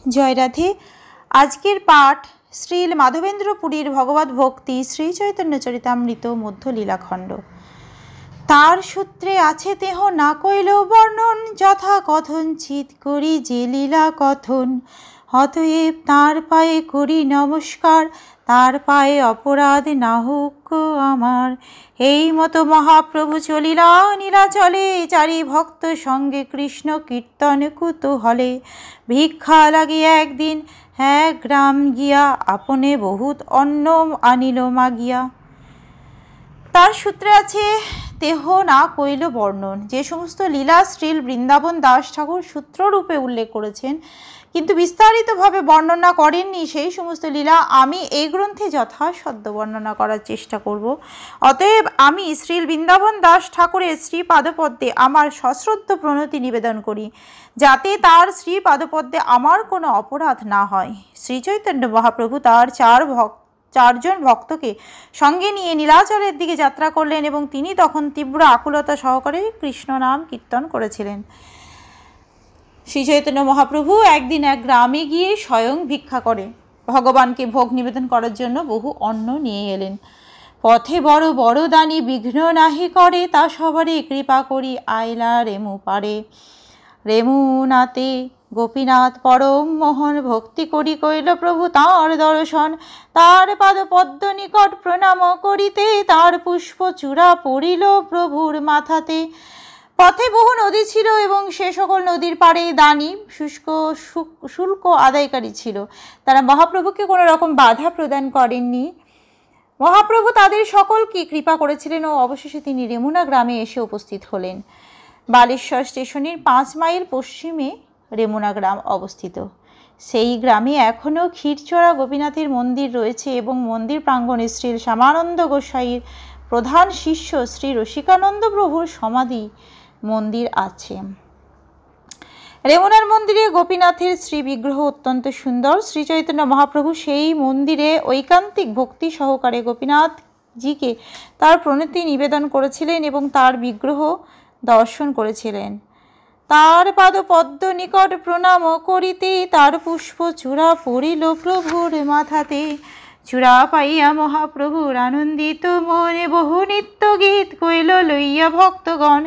জয় রাধে। আজকের পাঠ শ্রীল মাধবেন্দ্র পুরীর ভগবত ভক্তি শ্রী চৈতন্য চরিতামৃত মধ্য লীলাখণ্ড। তার সূত্রে আছে দেহ না কইল বর্ণন, যথা কথন চিত করি যে লীলা কথন। অতএব তার পায়ে করি নমস্কার, তার পায়ে অপরাধ না হোক আমার। এই মতো মহাপ্রভু চলিলা নীলাচলে, চারি ভক্ত সঙ্গে কৃষ্ণ কীর্তন কুতূহলে। ভিক্ষা লাগিয়া একদিন এক গ্রাম গিয়া, আপনে বহুত অন্ন আনিল মাগিয়া। তার সূত্রে আছে দেহ না কইল বর্ণন। যে সমস্ত লীলা শ্রীল বৃন্দাবন দাস ঠাকুর সূত্ররূপে উল্লেখ করেছেন কিন্তু বিস্তারিতভাবে বর্ণনা করেননি, সেই সমস্ত লীলা আমি এই গ্রন্থে যথাসাধ্য বর্ণনা করার চেষ্টা করব। অতএব আমি শ্রীল বৃন্দাবন দাস ঠাকুরের শ্রীপাদপদ্মে আমার সশ্রদ্ধ প্রণতি নিবেদন করি, যাতে তার শ্রীপাদপদ্মে আমার কোনো অপরাধ না হয়। শ্রীচৈতন্য মহাপ্রভু তার চারজন ভক্তকে সঙ্গে নিয়ে নীলাচলের দিকে যাত্রা করলেন এবং তিনি তখন তীব্র আকুলতা সহকারে কৃষ্ণ নাম কীর্তন করেছিলেন। শ্রীচৈতন্য মহাপ্রভু একদিন এক গ্রামে গিয়ে স্বয়ং ভিক্ষা করে ভগবানকে ভোগ নিবেদন করার জন্য বহু অন্ন নিয়ে এলেন। পথে বড় বড় দানি বিঘ্ন নাহি করে, তা সবারে কৃপা করি আইলা রেমু পারে। রেমুনাতে গোপীনাথ পরম মোহন, ভক্তি করি কইল প্রভু তাঁর দর্শন। তার পাদ পদ্ম নিকট প্রণাম করিতে, তার পুষ্প চূড়া পড়িল প্রভুর মাথাতে। পথে বহু নদী ছিল এবং সে সকল নদীর পাড়ে দানি শুল্ক আদায়কারী ছিল। তারা মহাপ্রভুকে কোনো রকম বাধা প্রদান করেননি। মহাপ্রভু তাদের সকলকে কৃপা করেছিলেন ও অবশেষে তিনি রেমুনা গ্রামে এসে উপস্থিত হলেন। বালেশ্বর স্টেশনের 5 মাইল পশ্চিমে রেমুনা গ্রাম অবস্থিত। সেই গ্রামে এখনও ক্ষীরচোরা গোপীনাথের মন্দির রয়েছে এবং মন্দির প্রাঙ্গণে শ্রী শ্যামানন্দ গোসাইয়ের প্রধান শিষ্য শ্রী রসিকানন্দ প্রভুর সমাধি মন্দির আছে। রেমুনার মন্দিরে গোপীনাথের শ্রী বিগ্রহ অত্যন্ত সুন্দর। শ্রী চৈতন্য মহাপ্রভু সেই মন্দিরে ঐকান্তিক ভক্তি সহকারে গোপীনাথজিকে তার প্রণতি নিবেদন করেছিলেন এবং তার বিগ্রহ দর্শন করেছিলেন। তার পাদ পদ্ম নিকট প্রণাম করিতে, তার পুষ্প চূড়া পড়িল প্রভুর মাথাতে। চূড়া পাইয়া মহাপ্রভুর আনন্দিত মনে, বহু নিত্য গীত কইল লইয়া ভক্তগণ।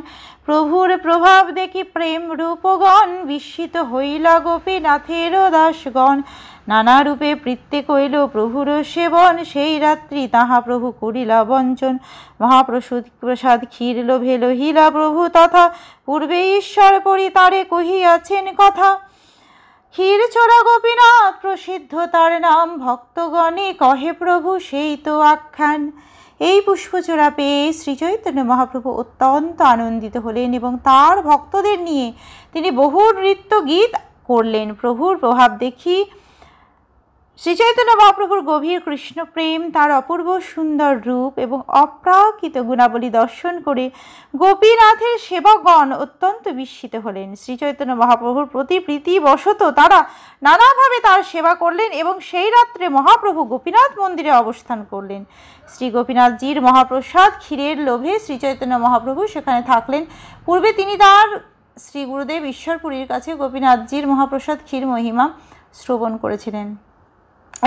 প্রভুর প্রভাব দেখি প্রেম রূপগণ, বিস্মিত হইলা গোপীনাথের দাসগণ। নানা রূপে প্রীত্যে কইল প্রভুর সেবন, সেই রাত্রি তাহা প্রভু করিলা বঞ্চন। মহাপ্রসাদ ক্ষীর লোভে লহিলা প্রভু তথা, পূর্বে ঈশ্বর পরি তারে কহিয়াছেন কথা। ক্ষীরচোরা গোপীনাথ প্রসিদ্ধ তার নাম, ভক্তগণে কহে প্রভু সেই তো আখ্যান। এই পুষ্পচূড়া পেয়ে শ্রীচৈতন্য মহাপ্রভু অত্যন্ত আনন্দিত হলেন এবং তার ভক্তদের নিয়ে তিনি বহু নৃত্য গীত করলেন। প্রভুর প্রভাব দেখি শ্রীচৈতন্য মহাপ্রভুর গভীর কৃষ্ণ প্রেম, তার অপূর্ব সুন্দর রূপ এবং অপ্রাকৃত গুণাবলী দর্শন করে গোপীনাথের সেবকগণ অত্যন্ত বিস্মিত হলেন। শ্রীচৈতন্য মহাপ্রভুর প্রতি প্রীতিবশত তারা নানাভাবে তার সেবা করলেন এবং সেই রাত্রে মহাপ্রভু গোপীনাথ মন্দিরে অবস্থান করলেন। শ্রী গোপীনাথজির মহাপ্রসাদ ক্ষীরের লোভে শ্রীচৈতন্য মহাপ্রভু সেখানে থাকলেন। পূর্বে তিনি তার শ্রী গুরুদেব ঈশ্বরপুরীর কাছে গোপীনাথজির মহাপ্রসাদ ক্ষীর মহিমা শ্রবণ করেছিলেন।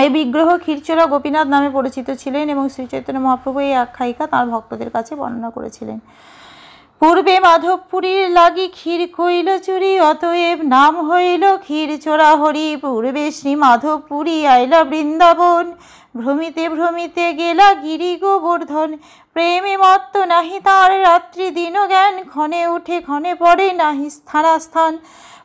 এই বিগ্রহ ক্ষীরচোরা গোপীনাথ নামে পরিচিত ছিলেন এবং শ্রীচৈতন্য মহাপ্রভু এই আখ্যায়িকা তাঁর ভক্তদের কাছে বর্ণনা করেছিলেন। পূর্বে মাধবপুরীর লাগি ক্ষীর কইল চুরি, অতএব নাম হইল ক্ষীরচোরা হরি। পূর্বে শ্রী মাধবপুরী আইলা বৃন্দাবন, ভ্রমিতে ভ্রমিতে গেলা গিরি গোবর্ধন। প্রেমে মত্ত নাহি তার রাত্রি দিন জ্ঞান, ক্ষণে উঠে ক্ষণে পড়ে নাহি স্থানাস্থান।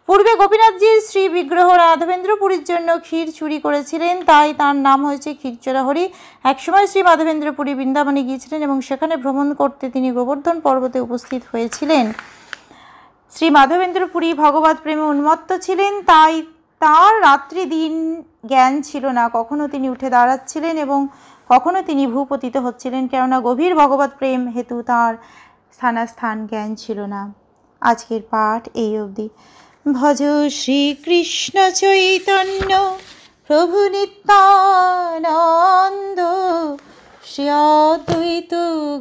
পূর্বে গোপীনাথজির শ্রী বিগ্রহ মাধবেন্দ্রপুরীর জন্য ক্ষীর চুরি করেছিলেন, তাই তার নাম হয়েছে ক্ষীরচোরা হরি। একসময় শ্রী মাধবেন্দ্রপুরী বৃন্দাবনে গিয়েছিলেন এবং সেখানে ভ্রমণ করতে তিনি গোবর্ধন পর্বতে উপস্থিত হয়েছিলেন। শ্রী মাধবেন্দ্রপুরী ভগবত প্রেমে উন্মত্ত ছিলেন, তাই তার রাত্রি দিন জ্ঞান ছিল না। কখনো তিনি উঠে দাঁড়াচ্ছিলেন এবং কখনো তিনি ভূপতিত হচ্ছিলেন, কেননা গভীর ভগবত প্রেম হেতু তার স্থানাস্থান জ্ঞান ছিল না। আজকের পাঠ এই অবধি। ভজ শ্রীকৃষ্ণ চৈতন্য প্রভু নিত্যানন্দ, শ্রী অদ্বৈত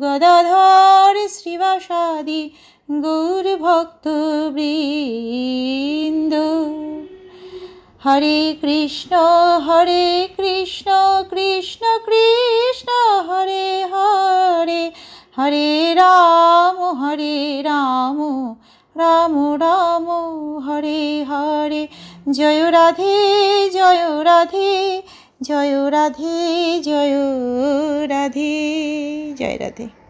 গদাধর শ্রীবাসাদি গৌর ভক্তবৃন্দ। হরে কৃষ্ণ কৃষ্ণ কৃষ্ণ হরে হরে, হরে রাম রাম রাম হরে হরে। জয় রাধে জয় রাধে জয় রাধে জয় রাধে, জয় রাধে।